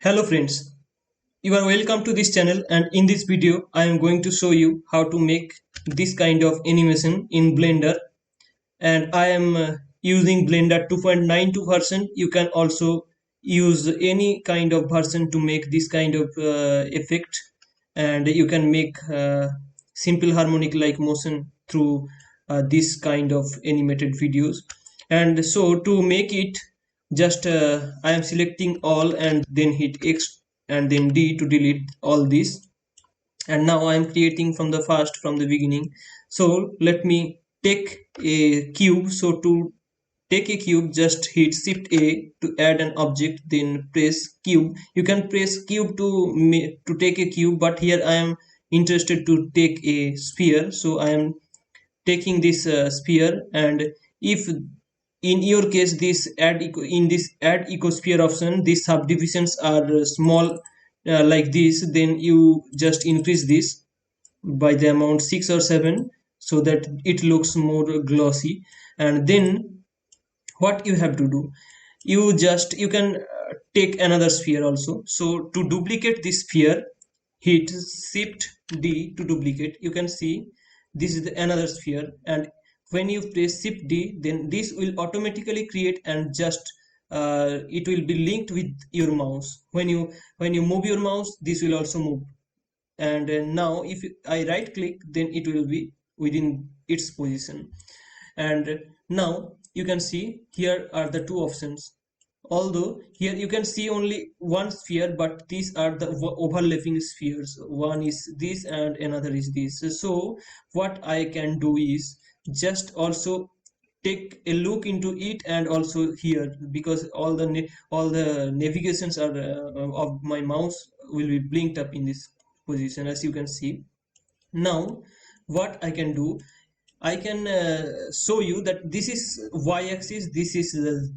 Hello friends, you are welcome to this channel, and in this video I am going to show you how to make this kind of animation in Blender. And I am using Blender 2.92 version. You can also use any kind of version to make this kind of effect, and you can make simple harmonic like motion through this kind of animated videos. And so to make it, just I am selecting all and then hit X and then D to delete all this. And now I am creating from the first, from the beginning. So let me take a cube. So to take a cube, just hit Shift A to add an object, then press cube. You can press cube to take a cube, but here I am interested to take a sphere, so I am taking this sphere. And if in your case this in this add ecosphere option, these subdivisions are small like this, then you just increase this by the amount 6 or 7 so that it looks more glossy. And then what you have to do, you can take another sphere also. So to duplicate this sphere, hit Shift D to duplicate. You can see this is another sphere, and when you press Shift D, then this will automatically create, and just it will be linked with your mouse. When you move your mouse, this will also move. And now if I right click, then it will be within its position. And now you can see here are the two options. Although here you can see only one sphere, but these are the overlapping spheres. One is this and another is this. So what I can do is just also take a look into it, and also here, because all the navigations are of my mouse will be blinked up in this position, as you can see. Now what I can do, I can show you that this is y-axis, this is the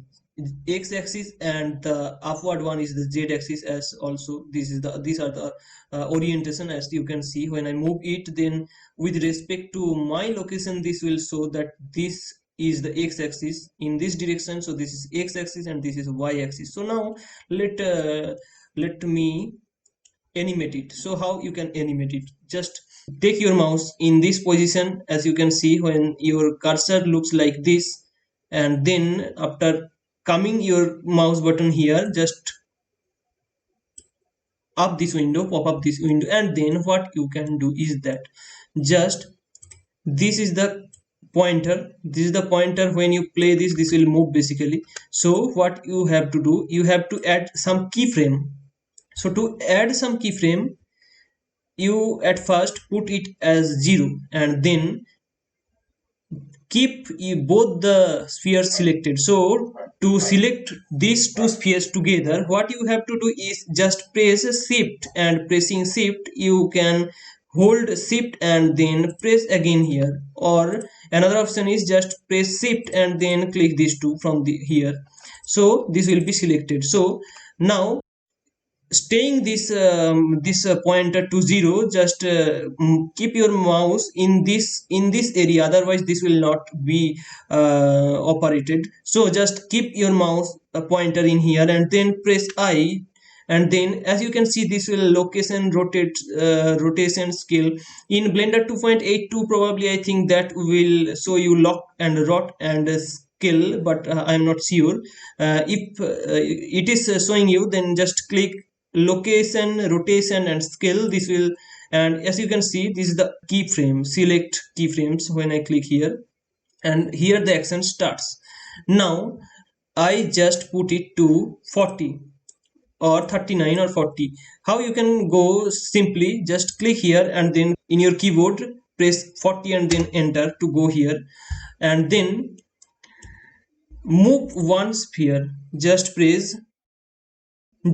x-axis, and the upward one is the z-axis. As also these are the orientation. As you can see, when I move it, then with respect to my location, this will show that this is the x-axis in this direction. So this is x-axis and this is y-axis. So now let me animate it. So how you can animate it, just take your mouse in this position. As you can see, when your cursor looks like this, and then after coming your mouse button here, just up this window, pop up this window, and then what you can do is that just this is the pointer. When you play this will move basically. So what you have to do, you have to add some keyframe. So to add some keyframe, you at first put it as 0, and then keep both the spheres selected. So to select these two spheres together, what you have to do is just press Shift, and pressing Shift you can hold Shift and then press again here, or another option is just press Shift and then click these two from the here. So this will be selected. So now staying this pointer to 0, just keep your mouse in this area, otherwise this will not be operated. So just keep your mouse pointer in here and then press I, and then as you can see, this will rotation scale. In Blender 2.82 probably, I think that will show you lock and rot and scale, but I'm not sure. If it is showing you, then just click location, rotation and scale. This will, and as you can see, this is the keyframe. Select keyframes when I click here, and here the action starts. Now I just put it to 40 or 39 or 40. How you can go, simply just click here and then in your keyboard press 40 and then enter to go here, and then move one sphere. Just press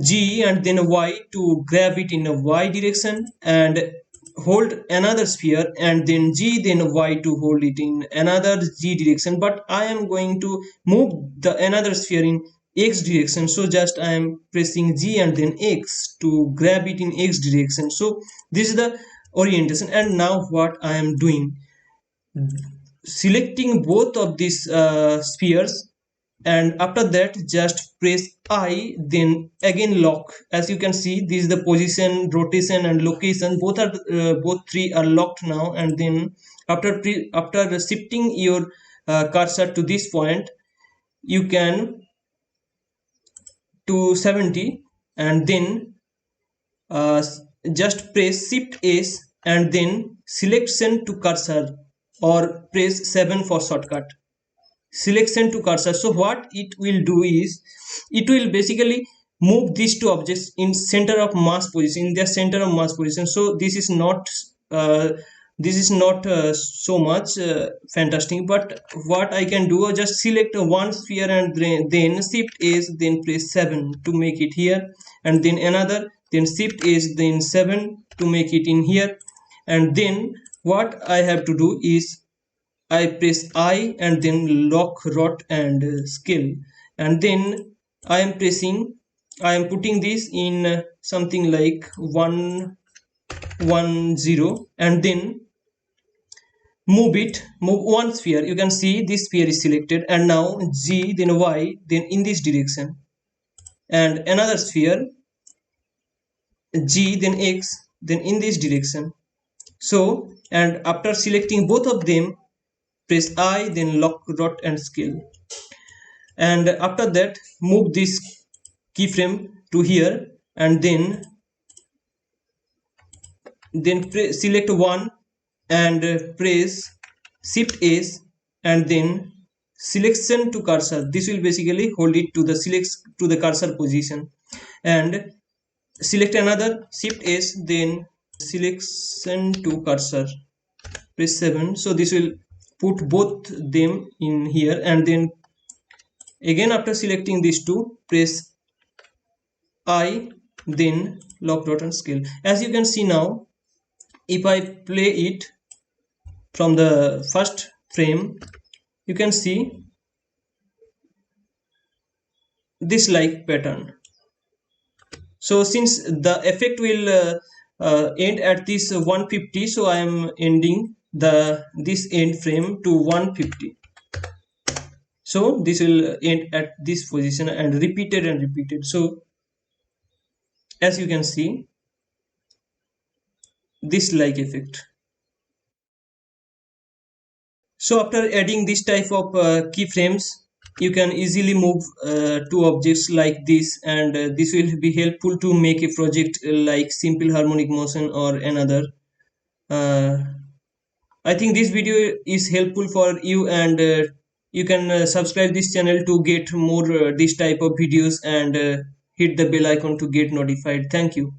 G and then Y to grab it in a Y direction, and hold another sphere and then G then Y to hold it in another G direction. But I am going to move the another sphere in X direction, so just I am pressing G and then X to grab it in X direction. So this is the orientation. And now what I am doing, selecting both of these spheres, and after that just press I, then again lock. As you can see, this is the position, rotation and location, both three are locked now. And then after shifting your cursor to this point, you can to 70, and then uh, just press shift S and then select send to cursor, or press 7 for shortcut. Selection to cursor. So what it will do is, it will basically move these two objects in center of mass position, in their center of mass position. So uh, this is not so much fantastic, but what I can do is just select one sphere and then shift is, then press 7 to make it here, and then another, then shift is, then 7 to make it in here. And then what I have to do is I press I and then lock, rot and scale, and then I am putting this in something like 110, and then move one sphere. You can see this sphere is selected, and now Z, then Y, then in this direction, and another sphere G, then X, then in this direction. So, and after selecting both of them, press I, then lock, rot and scale. And after that move this keyframe to here, and then select one and press shift S, and then selection to cursor. This will basically hold it to the cursor position, and select another, shift S, then selection to cursor, press 7. So this will put both them in here, and then again after selecting these two, press I, then lock, dot and scale. As you can see now, if I play it from the first frame, you can see this like pattern. So since the effect will end at this 150, so I am ending this end frame to 150. So this will end at this position and repeated and repeated. So as you can see, this like effect. So after adding this type of keyframes, you can easily move two objects like this, and this will be helpful to make a project like simple harmonic motion or another. uh, I think this video is helpful for you, and you can subscribe this channel to get more this type of videos, and hit the bell icon to get notified. Thank you.